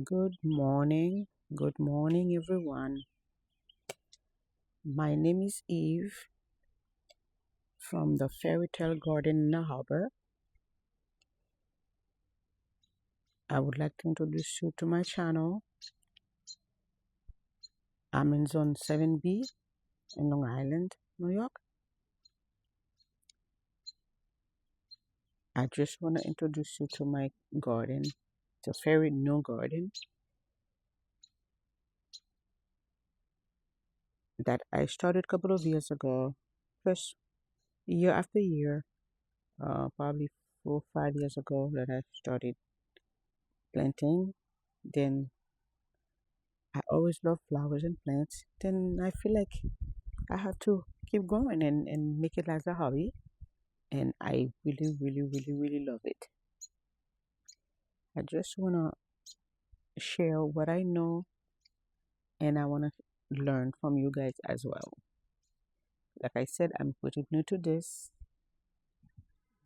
Good morning, everyone. My name is Eve from the Fairy Tale Garden in the Harbor. I would like to introduce you to my channel. I'm in Zone 7B in Long Island, New York. I just want to introduce you to my garden. It's a very new garden that I started a couple of years ago. Just year after year, probably 4 or 5 years ago that I started planting. Then I always love flowers and plants. Then I feel like I have to keep going and make it as a hobby. And I really, really, really, really love it. I just want to share what I know and I want to learn from you guys as well. Like I said, I'm pretty new to this.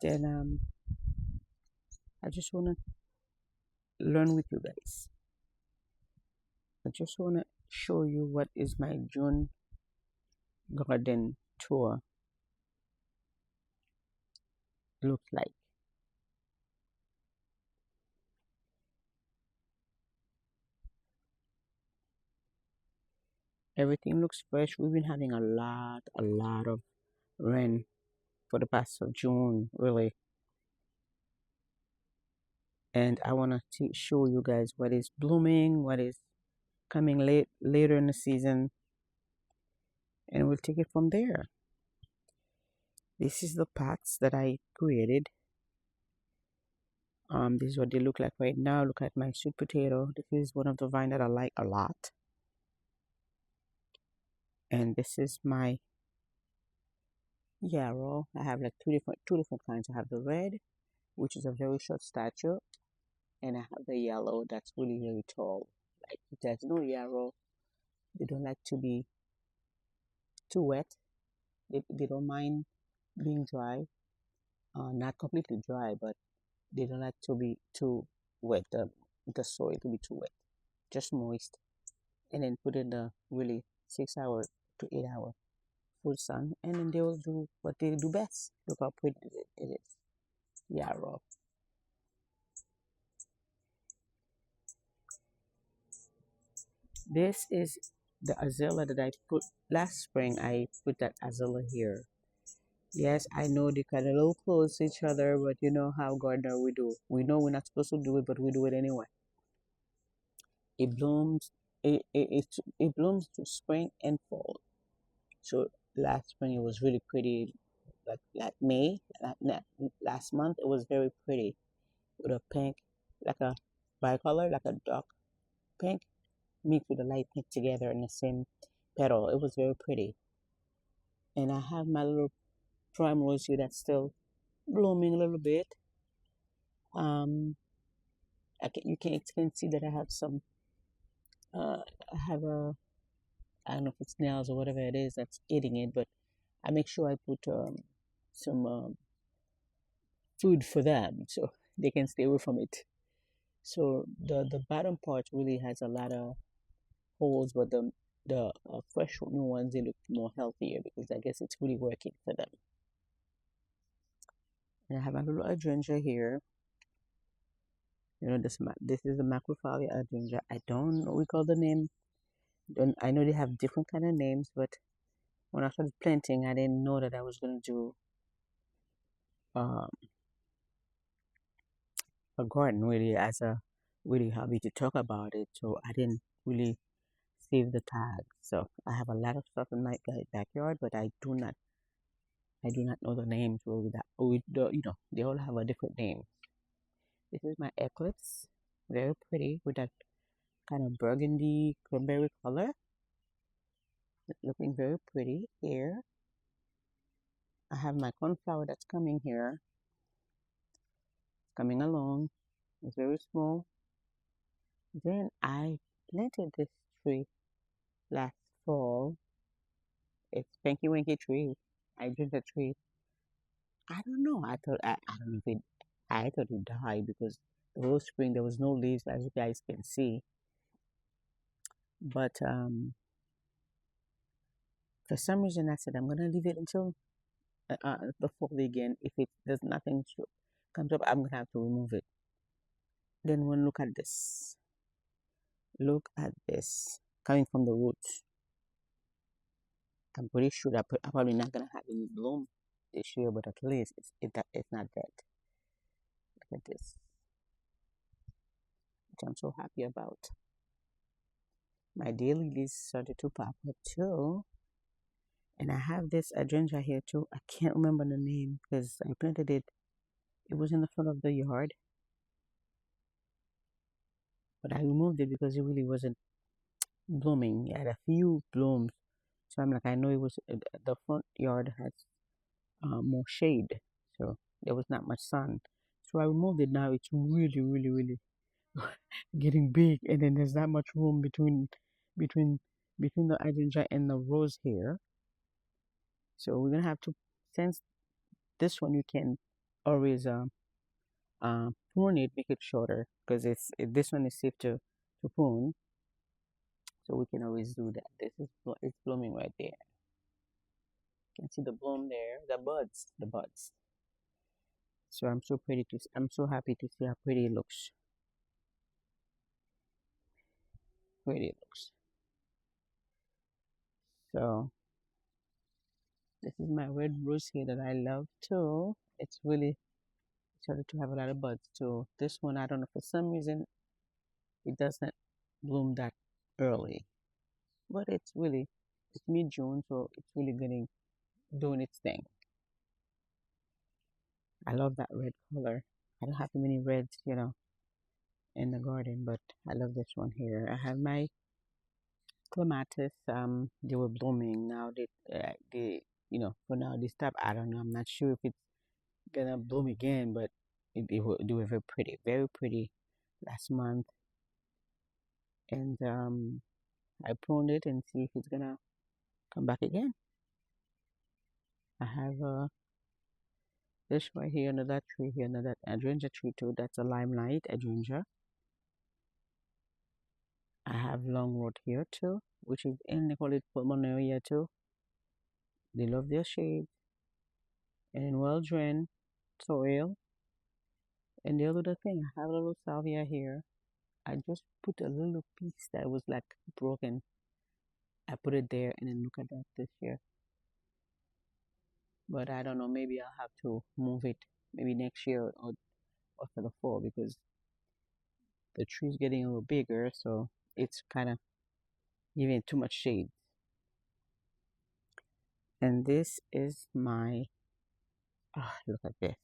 Then I just want to learn with you guys. I just want to show you what is my June garden tour looks like. Everything looks fresh. We've been having a lot of rain for the past of June, really. And I want to show you guys what is blooming, what is coming later in the season, and we'll take it from there. This is the pots that I created. This is what they look like right now. Look at my sweet potato. This is one of the vine that I like a lot. And this is my yarrow. I have like two different kinds. I have the red, which is a very short stature, and I have the yellow that's really really tall. Like if there's no yarrow, they don't like to be too wet. They don't mind being dry, not completely dry, but they don't like to be too wet. The soil to be too wet, just moist, and then put in the really 6 hour to 8 hour full sun, and then they will do what they do best. Look how pretty it is. Yarrow. This is the azalea that I put last spring. I put that azalea here. Yes, I know they kind of little close to each other, but you know how gardener we do. We know we're not supposed to do it, but we do it anyway. It blooms. It blooms to spring and fall. So last spring it was really pretty. Like May, last month it was very pretty with a pink, like a bicolor, like a dark pink mixed with a light pink together in the same petal. It was very pretty. And I have my little primrose here that's still blooming a little bit. Um, you can see that I have some. I have a, I don't know if it's snails or whatever it is that's eating it, but I make sure I put some food for them so they can stay away from it. So the bottom part really has a lot of holes, but the fresh new ones they look more healthier because I guess it's really working for them. And I have a little hydrangea here. You know, this is the macrophalia hydrangea. I don't recall the name. Don't I know they have different kind of names, but when I started planting, I didn't know that I was going to do um, a garden really as a really hobby to talk about it. So I didn't really save the tag. So I have a lot of stuff in my backyard, but I do not know the names really that they all have a different name. This is my eclipse, very pretty with that kind of burgundy cranberry color, looking very pretty here. I have my cornflower that's coming here, coming along. It's very small. Then I planted this tree last fall. It's Pinky Winky tree. I did the tree. I don't know. I don't know if I thought it died because The whole spring there was no leaves, as you guys can see. But for some reason I said I'm gonna leave it until the fall again. If it there's nothing comes up, I'm gonna have to remove it. Then when look at this. Look at this coming from the roots. I'm pretty sure that I'm probably not gonna have any bloom this year, but at least it's not dead. Look at this, which I'm so happy about. My daily lilies started to pop up too, and I have this hydrangea here too. I can't remember the name because I planted it. It was in the front of the yard, but I removed it because it really wasn't blooming. It had a few blooms, so I'm like, I know it was the front yard has more shade, so there was not much sun. So I removed it. Now it's really, really, really getting big, and then there's not much room between between the hydrangea and the rose here. So we're gonna have to, since this one you can always prune it, make it shorter because this one is safe to prune. So we can always do that. This is it's blooming right there. You can see the bloom there, the buds. So I'm so happy to see how pretty it looks. Pretty it looks. So this is my red rose here that I love too. It's really started to have a lot of buds too. This one, I don't know, for some reason it doesn't bloom that early, but it's mid-June, so it's really getting doing its thing. I love that red color. I don't have too many reds, in the garden, but I love this one here. I have my clematis. They were blooming. Now for now they stop. I don't know. I'm not sure if it's gonna bloom again, but they were very pretty last month, and I pruned it and see if it's gonna come back again. I have this right here, another tree here, another hydrangea tree too. That's a limelight hydrangea. I have longroot here too, which is and they call it pulmonaria too. They love their shade and well drained soil. And the other thing, I have a little salvia here. I just put a little piece that was like broken. I put it there and then look at that this year. But I don't know, maybe I'll have to move it maybe next year or for the fall because the tree's getting a little bigger, so it's kind of giving too much shade. And this is my, look at this.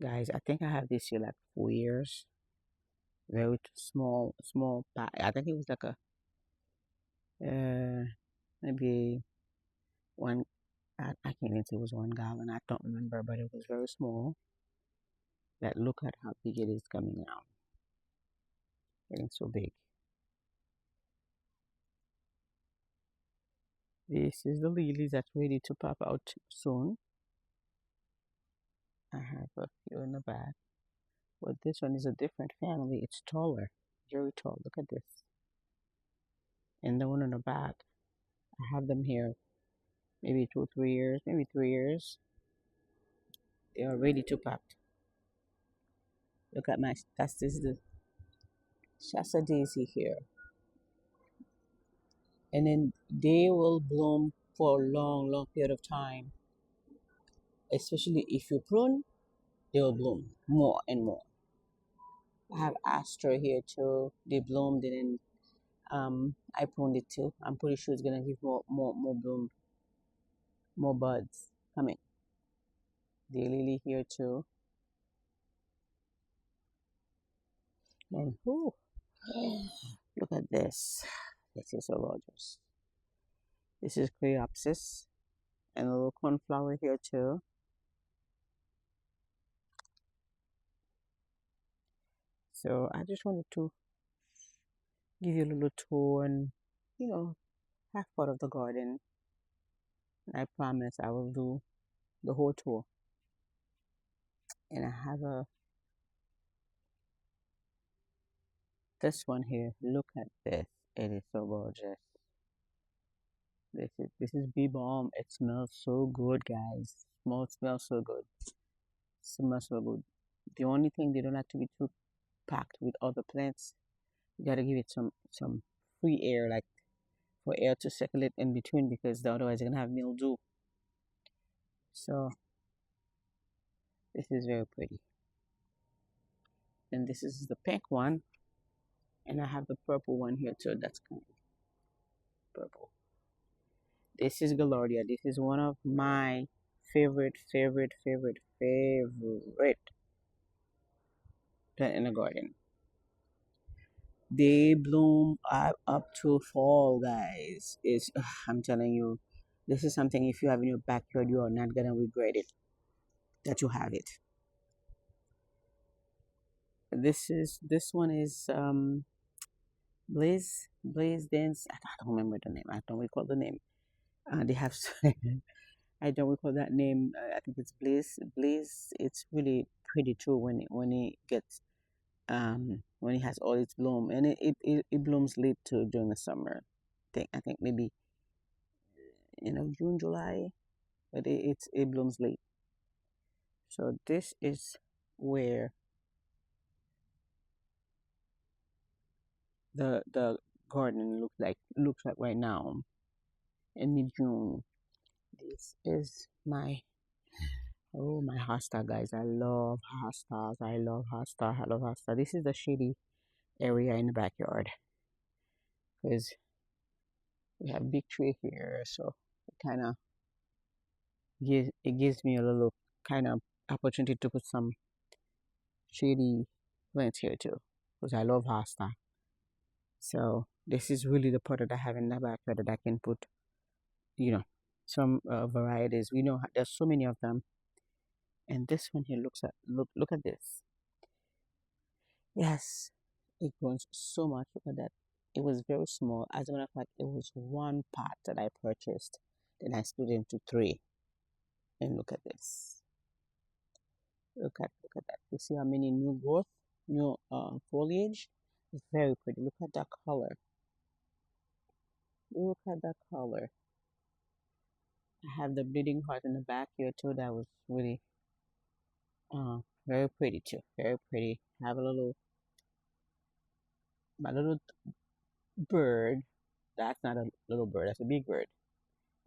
Guys, I think I have this here like 4 years. Very small pot. I think it was like a, maybe one, I can't even say it was 1 gallon. I don't remember, but it was very small. That look at how big it is coming out. Getting so big. This is the lilies that's ready to pop out soon. I have a few in the back. But this one is a different family. It's taller. Very tall. Look at this. And the one in the back, I have them here maybe 2, 3 years, maybe 3 years. They are ready to pop. Look at this is the Shasta daisy here. And then they will bloom for a long, long period of time. Especially if you prune, they will bloom more and more. I have Astra here too. They bloomed and then I pruned it too. I'm pretty sure it's gonna give more bloom, more buds coming. The lily here too. And whoo, look at this. This is so gorgeous. This is Coreopsis and a little cornflower here too. So I just wanted to give you a little tour and have part of the garden. I promise I will do the whole tour. And I have This one here, look at this. It is so gorgeous. This is bee balm. It smells so good, guys. Smells so good. Smells so good. The only thing they don't have to be too packed with other plants. You gotta give it some free air, like for air to circulate in between, because otherwise you're gonna have mildew. So this is very pretty. And this is the pink one, and I have the purple one here too. That's kind of purple. This is Galardia. This is one of my favorite plant in the garden. They bloom up to fall, guys. It's I'm telling you, this is something if you have in your backyard, you are not gonna regret it that you have it. This one is Blaze Dance. I don't remember the name. I don't recall the name. They have I don't recall that name. I think it's Blaze. It's really pretty too when it gets when it has all its bloom, and it blooms late too during the summer. I think maybe June, July, but it blooms late. So this is where the garden looks like right now in mid June. This is my hosta, guys. I love hostas. I love hosta. I love hosta. This is the shady area in the backyard because we have big tree here, so it kind of gives me a little kind of opportunity to put some shady plants here too because I love hosta. So this is really the part that I have in the backyard that I can put, you know, some varieties. We know there's so many of them, and this one here look at this. Yes, it grows so much. Look at that. It was very small. As a matter of fact, it was one pot that I purchased. Then I split it into three. And look at this. Look at that. You see how many new growth, new foliage? It's very pretty. Look at that color. Look at that color. I have the bleeding heart in the back here too. That was really very pretty too. Very pretty. Have a little my little bird. That's not a little bird. That's a big bird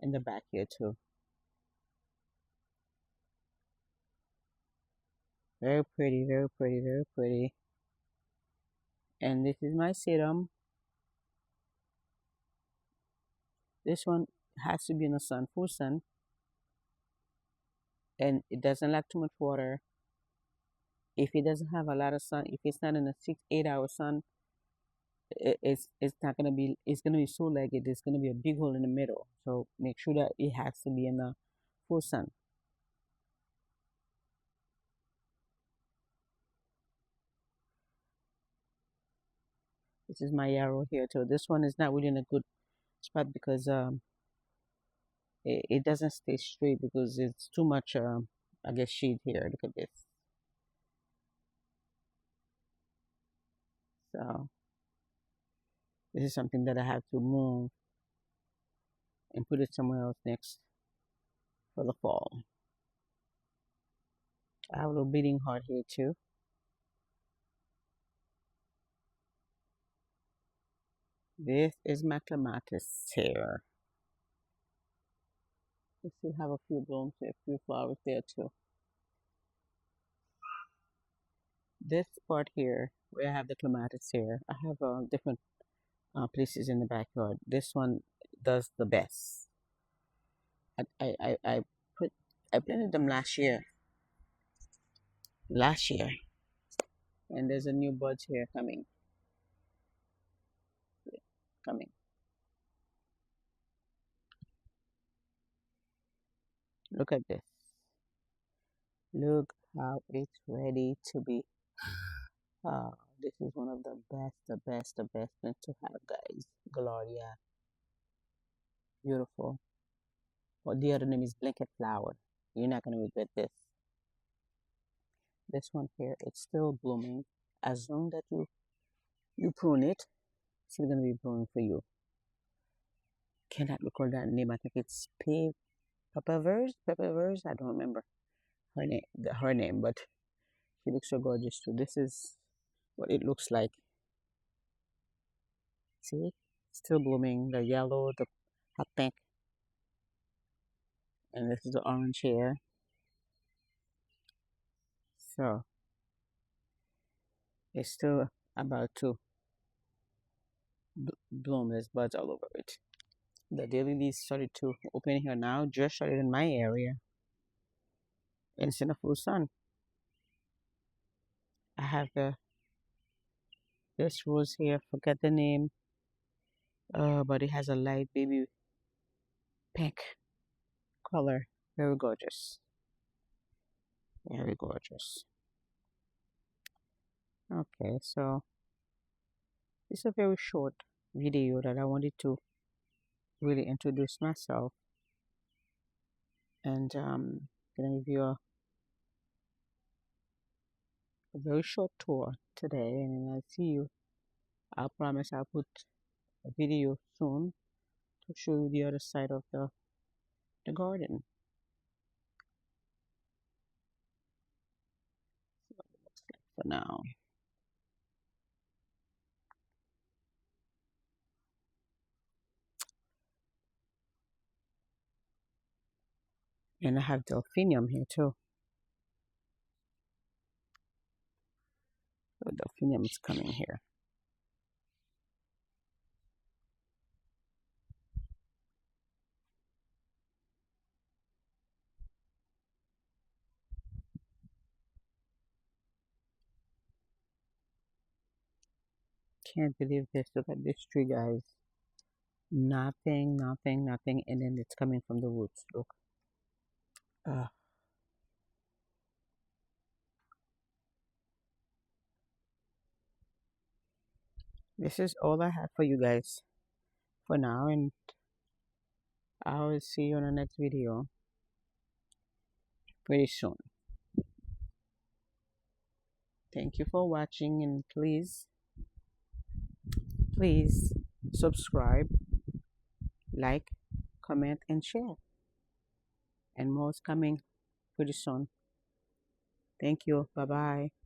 in the back here too. Very pretty. Very pretty. Very pretty. And this is my sedum. This one has to be in the sun, full sun, and it doesn't like too much water. If it doesn't have a lot of sun, if it's not in a 6 8 hour sun, it's not gonna be it's gonna be so legged. There's gonna be a big hole in the middle. So make sure that it has to be in the full sun. This is my yarrow here too. This one is not really in a good spot because it doesn't stay straight because it's too much I guess shade here. Look at this. So this is something that I have to move and put it somewhere else next for the fall. I have a little beating heart here too. This is my clematis here. We still have a few blooms here, a few flowers there too. This part here, where I have the clematis here, I have different places in the backyard. This one does the best. I put I planted them last year, and there's a new buds here coming. Look at this. Look how it's ready to be. This is one of the best things to have, guys. Gloria, beautiful. Well, the other name is blanket flower. You're not gonna regret this. This one here, it's still blooming. As long that You prune it, it's still gonna be pruned for you. Cannot recall that name. I think it's Pepperverse. Pepperverse. I don't remember her name, but she looks so gorgeous too. This is what it looks like. See, still blooming. The yellow, the hot pink, and this is the orange here. So it's still about to bloom. There's buds all over it. The daily leaves started to open here now. Just started in my area. And it's in the full sun. I have this rose here. Forget the name. But it has a light baby pink color. Very gorgeous. Very gorgeous. Okay, so it's a very short video that I wanted to really introduce myself and gonna give you a very short tour today, and then I'll see you. I promise I'll put a video soon to show you the other side of the garden. For now. And I have delphinium here too. So delphinium is coming here. Can't believe this. Look at this tree, guys. Nothing, nothing, nothing, and then it's coming from the roots. Look. Uh, this is all I have for you guys for now, and I will see you on the next video pretty soon. Thank you for watching, and please subscribe, like, comment, and share. And more is coming pretty soon. Thank you. Bye bye.